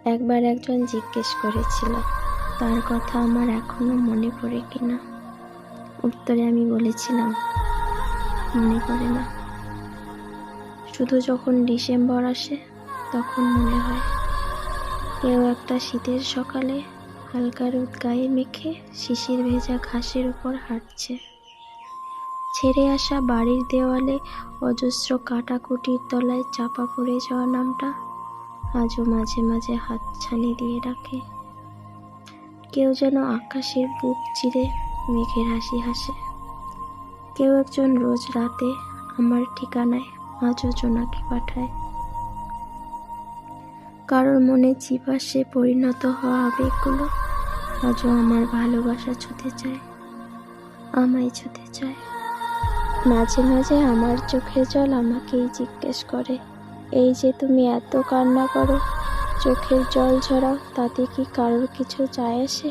একবার একজন জিজ্ঞেস করেছিল তার কথা আমার এখনো মনে পড়ে কিনা। উত্তরে আমি বলেছিলাম, মনে পড়ে না। শুধু যখন ডিসেম্বর আসে তখন মনে হয় কেউ একটা শীতের সকালে হালকা রোদ গায়ে মেখে শিশির ভেজা ঘাসের উপর হাঁটছে। ছেড়ে আসা বাড়ির দেওয়ালে অজস্র কাটাকুটির তলায় চাপা পড়ে যাওয়া নামটা আজও মাঝে মাঝে হাতছানি দিয়ে ডাকে। কেউ যেন আকাশের বুক চিরে মেঘের হাসি হাসে। কেউ একজন রোজ রাতে আমার ঠিকানায় আজও জোনাকি পাঠায়। কারোর মনে চিপাশে পরিণত হওয়া আবেগগুলো আজও আমার ভালোবাসা ছুঁতে চায়, আমায় ছুঁতে চায়। মাঝে মাঝে আমার চোখের জল আমাকেই জিজ্ঞেস করে, এই যে তুমি এত কান্না করো, চোখের জল ঝরাও, তাতে কি কারোর কিছু যায় আসে?